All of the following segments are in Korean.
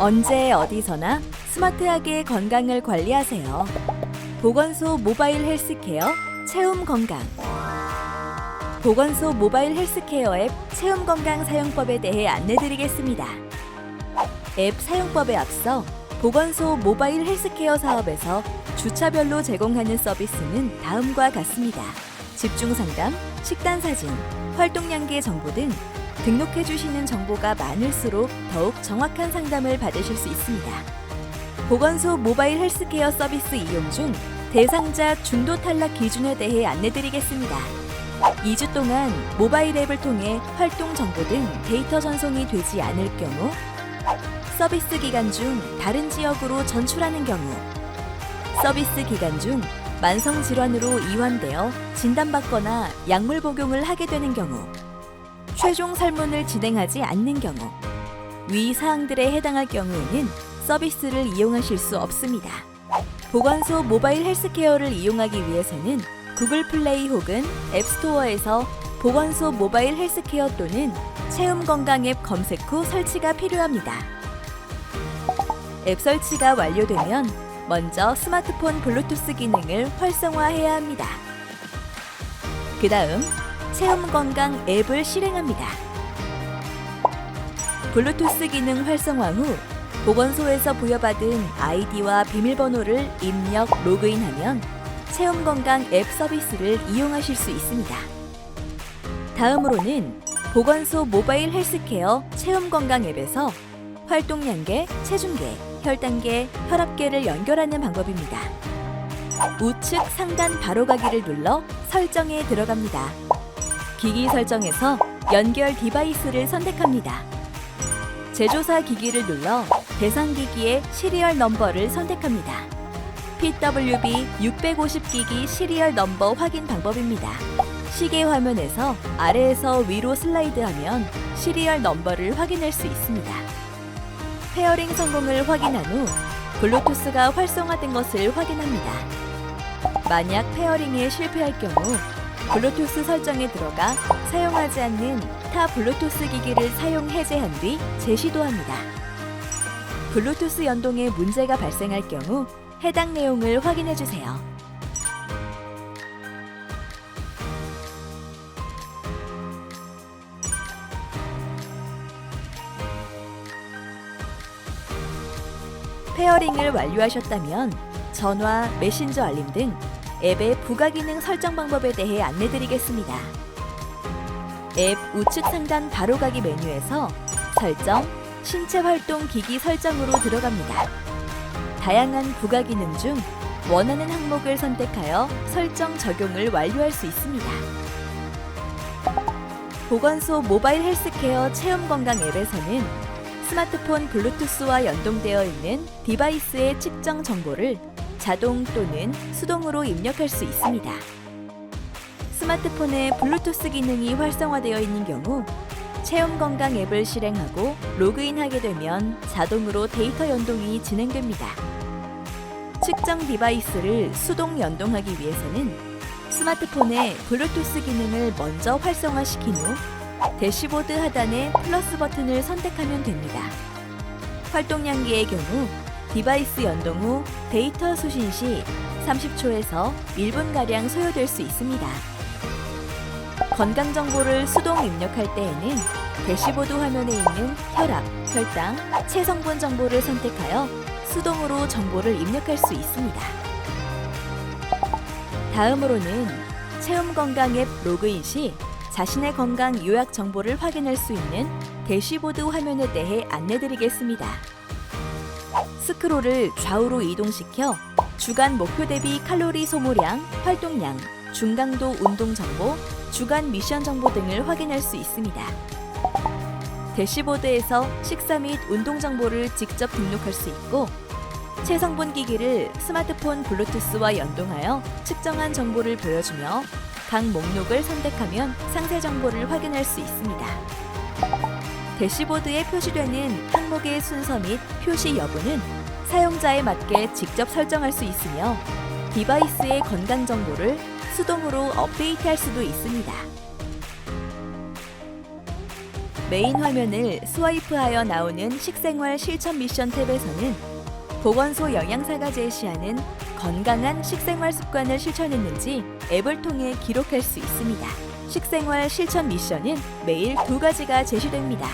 언제 어디서나 스마트하게 건강을 관리하세요. 보건소 모바일 헬스케어 체움 건강. 보건소 모바일 헬스케어 앱 체움 건강 사용법에 대해 안내드리겠습니다. 앱 사용법에 앞서 보건소 모바일 헬스케어 사업에서 주차별로 제공하는 서비스는 다음과 같습니다. 집중 상담, 식단 사진, 활동 양계 정보 등 등록해 주시는 정보가 많을수록 더욱 정확한 상담을 받으실 수 있습니다. 보건소 모바일 헬스케어 서비스 이용 중 대상자 중도 탈락 기준에 대해 안내드리겠습니다. 2주 동안 모바일 앱을 통해 활동 정보 등 데이터 전송이 되지 않을 경우, 서비스 기간 중 다른 지역으로 전출하는 경우, 서비스 기간 중 만성 질환으로 이완되어 진단받거나 약물 복용을 하게 되는 경우, 최종 설문을 진행하지 않는 경우, 위 사항들에 해당할 경우에는 서비스를 이용하실 수 없습니다. 보건소 모바일 헬스케어를 이용하기 위해서는 구글 플레이 혹은 앱스토어에서 보건소 모바일 헬스케어 또는 체움 건강 앱 검색 후 설치가 필요합니다. 앱 설치가 완료되면 먼저 스마트폰 블루투스 기능을 활성화해야 합니다. 그 다음 체움 건강 앱을 실행합니다. 블루투스 기능 활성화 후 보건소에서 부여받은 아이디와 비밀번호를 입력 로그인하면 체움 건강 앱 서비스를 이용하실 수 있습니다. 다음으로는 보건소 모바일 헬스케어 체움 건강 앱에서 활동 양계, 체중계, 혈당계, 혈압계를 연결하는 방법입니다. 우측 상단 바로가기를 눌러 설정에 들어갑니다. 기기 설정에서 연결 디바이스를 선택합니다. 제조사 기기를 눌러 대상 기기의 시리얼 넘버를 선택합니다. PWB 650기기 시리얼 넘버 확인 방법입니다. 시계 화면에서 아래에서 위로 슬라이드하면 시리얼 넘버를 확인할 수 있습니다. 페어링 성공을 확인한 후 블루투스가 활성화된 것을 확인합니다. 만약 페어링에 실패할 경우 블루투스 설정에 들어가 사용하지 않는 타 블루투스 기기를 사용 해제한 뒤 재시도합니다. 블루투스 연동에 문제가 발생할 경우 해당 내용을 확인해 주세요. 페어링을 완료하셨다면 전화, 메신저 알림 등 앱의 부가 기능 설정 방법에 대해 안내드리겠습니다. 앱 우측 상단 바로가기 메뉴에서 설정, 신체 활동 기기 설정으로 들어갑니다. 다양한 부가 기능 중 원하는 항목을 선택하여 설정 적용을 완료할 수 있습니다. 보건소 모바일 헬스케어 체험 건강 앱에서는 스마트폰 블루투스와 연동되어 있는 디바이스의 측정 정보를 자동 또는 수동으로 입력할 수 있습니다. 스마트폰에 블루투스 기능이 활성화되어 있는 경우 체험 건강 앱을 실행하고 로그인하게 되면 자동으로 데이터 연동이 진행됩니다. 측정 디바이스를 수동 연동하기 위해서는 스마트폰의 블루투스 기능을 먼저 활성화시킨 후 대시보드 하단의 플러스 버튼을 선택하면 됩니다. 활동 양계의 경우 디바이스 연동 후 데이터 수신 시 30초에서 1분가량 소요될 수 있습니다. 건강 정보를 수동 입력할 때에는 대시보드 화면에 있는 혈압, 혈당, 체성분 정보를 선택하여 수동으로 정보를 입력할 수 있습니다. 다음으로는 체험 건강 앱 로그인 시 자신의 건강 요약 정보를 확인할 수 있는 대시보드 화면에 대해 안내드리겠습니다. 스크롤을 좌우로 이동시켜 주간 목표 대비 칼로리 소모량, 활동량, 중강도 운동 정보, 주간 미션 정보 등을 확인할 수 있습니다. 대시보드에서 식사 및 운동 정보를 직접 등록할 수 있고 체성분 기기를 스마트폰 블루투스와 연동하여 측정한 정보를 보여주며 각 목록을 선택하면 상세 정보를 확인할 수 있습니다. 대시보드에 표시되는 항목의 순서 및 표시 여부는 사용자에 맞게 직접 설정할 수 있으며 디바이스의 건강 정보를 수동으로 업데이트할 수도 있습니다. 메인 화면을 스와이프하여 나오는 식생활 실천 미션 탭에서는 보건소 영양사가 제시하는 건강한 식생활 습관을 실천했는지 앱을 통해 기록할 수 있습니다. 식생활 실천 미션은 매일 2가지가 제시됩니다.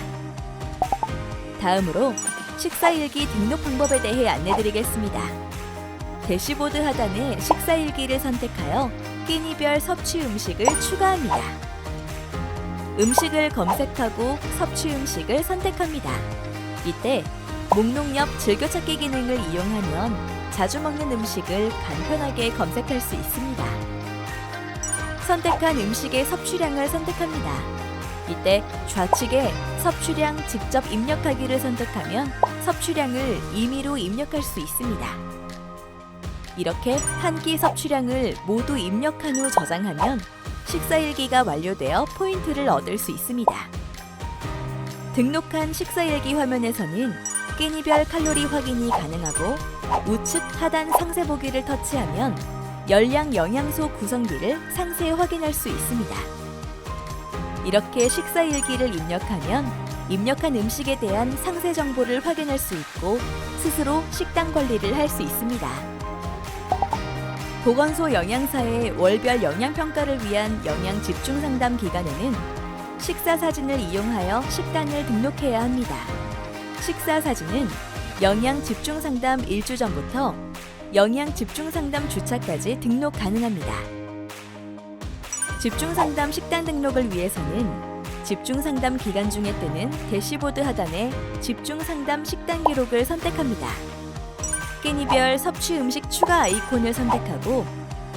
다음으로 식사일기 등록 방법에 대해 안내드리겠습니다. 대시보드 하단에 식사일기를 선택하여 끼니별 섭취 음식을 추가합니다. 음식을 검색하고 섭취 음식을 선택합니다. 이때 목록 옆 즐겨찾기 기능을 이용하면 자주 먹는 음식을 간편하게 검색할 수 있습니다. 선택한 음식의 섭취량을 선택합니다. 이때 좌측에 섭취량 직접 입력하기를 선택하면 섭취량을 임의로 입력할 수 있습니다. 이렇게 한 끼 섭취량을 모두 입력한 후 저장하면 식사일기가 완료되어 포인트를 얻을 수 있습니다. 등록한 식사일기 화면에서는 끼니별 칼로리 확인이 가능하고 우측 하단 상세 보기를 터치하면 열량 영양소 구성비를 상세 확인할 수 있습니다. 이렇게 식사일기를 입력하면 입력한 음식에 대한 상세 정보를 확인할 수 있고 스스로 식단 관리를 할 수 있습니다. 보건소 영양사의 월별 영양평가를 위한 영양 집중 상담 기간에는 식사 사진을 이용하여 식단을 등록해야 합니다. 식사 사진은 영양 집중 상담 1주 전부터 영양 집중 상담 주차까지 등록 가능합니다. 집중 상담 식단 등록을 위해서는 집중 상담 기간 중에 뜨는 대시보드 하단에 집중 상담 식단 기록을 선택합니다. 끼니별 섭취 음식 추가 아이콘을 선택하고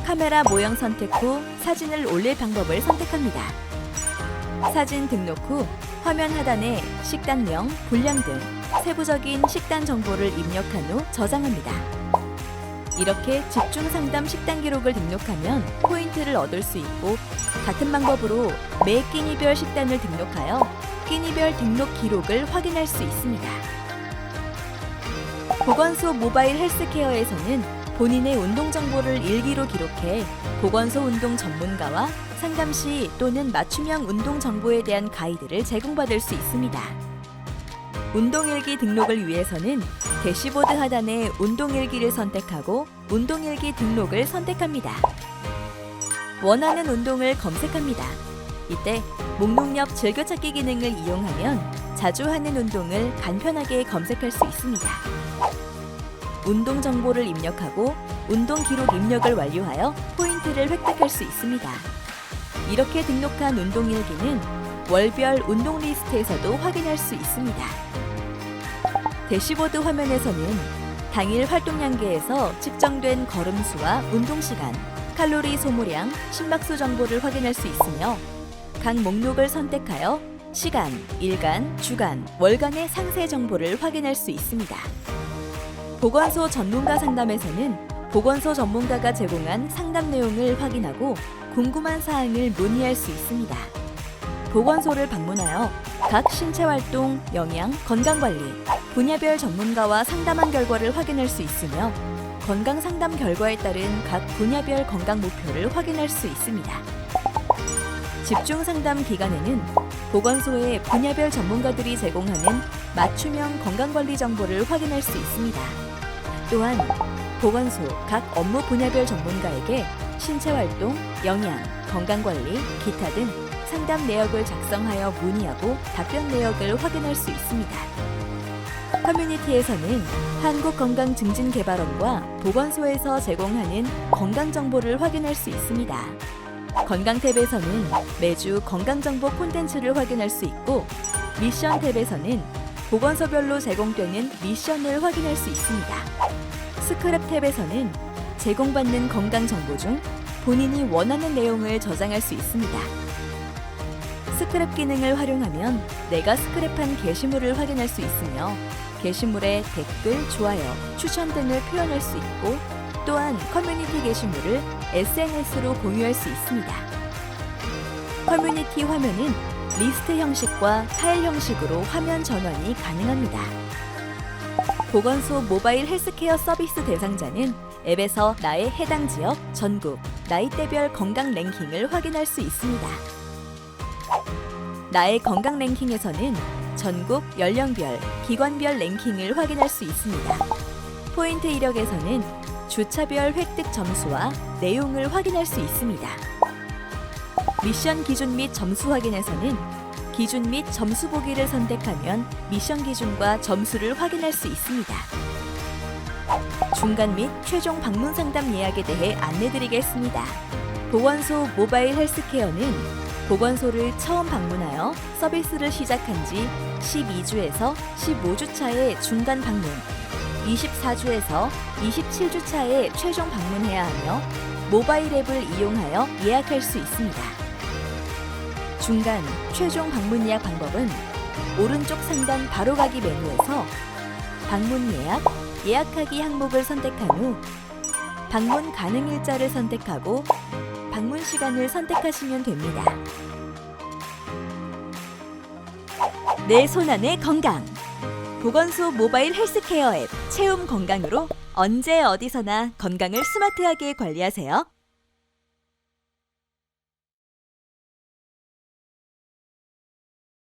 카메라 모형 선택 후 사진을 올릴 방법을 선택합니다. 사진 등록 후 화면 하단에 식단명, 분량 등 세부적인 식단 정보를 입력한 후 저장합니다. 이렇게 집중 상담 식단 기록을 등록하면 포인트를 얻을 수 있고 같은 방법으로 매 끼니별 식단을 등록하여 끼니별 등록 기록을 확인할 수 있습니다. 보건소 모바일 헬스케어에서는 본인의 운동 정보를 일기로 기록해 보건소 운동 전문가와 상담 시 또는 맞춤형 운동 정보에 대한 가이드를 제공받을 수 있습니다. 운동일기 등록을 위해서는 대시보드 하단에 운동일기를 선택하고 운동일기 등록을 선택합니다. 원하는 운동을 검색합니다. 이때 목록 옆 즐겨찾기 기능을 이용하면 자주 하는 운동을 간편하게 검색할 수 있습니다. 운동 정보를 입력하고 운동 기록 입력을 완료하여 포인트를 획득할 수 있습니다. 이렇게 등록한 운동일기는 월별 운동 리스트에서도 확인할 수 있습니다. 대시보드 화면에서는 당일 활동량계에서 측정된 걸음수와 운동시간, 칼로리 소모량, 심박수 정보를 확인할 수 있으며 각 목록을 선택하여 시간, 일간, 주간, 월간의 상세 정보를 확인할 수 있습니다. 보건소 전문가 상담에서는 보건소 전문가가 제공한 상담 내용을 확인하고 궁금한 사항을 문의할 수 있습니다. 보건소를 방문하여 각 신체활동, 영양, 건강관리, 분야별 전문가와 상담한 결과를 확인할 수 있으며 건강상담 결과에 따른 각 분야별 건강 목표를 확인할 수 있습니다. 집중상담 기간에는 보건소의 분야별 전문가들이 제공하는 맞춤형 건강관리 정보를 확인할 수 있습니다. 또한 보건소 각 업무 분야별 전문가에게 신체활동, 영양, 건강관리, 기타 등 상담 내역을 작성하여 문의하고 답변 내역을 확인할 수 있습니다. 커뮤니티에서는 한국건강증진개발원과 보건소에서 제공하는 건강정보를 확인할 수 있습니다. 건강 탭에서는 매주 건강정보 콘텐츠를 확인할 수 있고 미션 탭에서는 보건소별로 제공되는 미션을 확인할 수 있습니다. 스크랩 탭에서는 제공받는 건강정보 중 본인이 원하는 내용을 저장할 수 있습니다. 스크랩 기능을 활용하면 내가 스크랩한 게시물을 확인할 수 있으며 게시물에 댓글, 좋아요, 추천 등을 표현할 수 있고 또한 커뮤니티 게시물을 SNS로 공유할 수 있습니다. 커뮤니티 화면은 리스트 형식과 파일 형식으로 화면 전환이 가능합니다. 보건소 모바일 헬스케어 서비스 대상자는 앱에서 나의 해당 지역, 전국, 나이대별 건강 랭킹을 확인할 수 있습니다. 나의 건강 랭킹에서는 전국 연령별, 기관별 랭킹을 확인할 수 있습니다. 포인트 이력에서는 주차별 획득 점수와 내용을 확인할 수 있습니다. 미션 기준 및 점수 확인에서는 기준 및 점수 보기를 선택하면 미션 기준과 점수를 확인할 수 있습니다. 중간 및 최종 방문 상담 예약에 대해 안내드리겠습니다. 보건소 모바일 헬스케어는 보건소를 처음 방문하여 서비스를 시작한 지 12주에서 15주 차의 중간 방문, 24주에서 27주 차에 최종 방문해야 하며 모바일 앱을 이용하여 예약할 수 있습니다. 중간, 최종 방문 예약 방법은 오른쪽 상단 바로가기 메뉴에서 방문 예약, 예약하기 항목을 선택한 후 방문 가능 일자를 선택하고 방문 시간을 선택하시면 됩니다. 내 손안의 건강! 보건소 모바일 헬스케어 앱 체움 건강으로 언제 어디서나 건강을 스마트하게 관리하세요.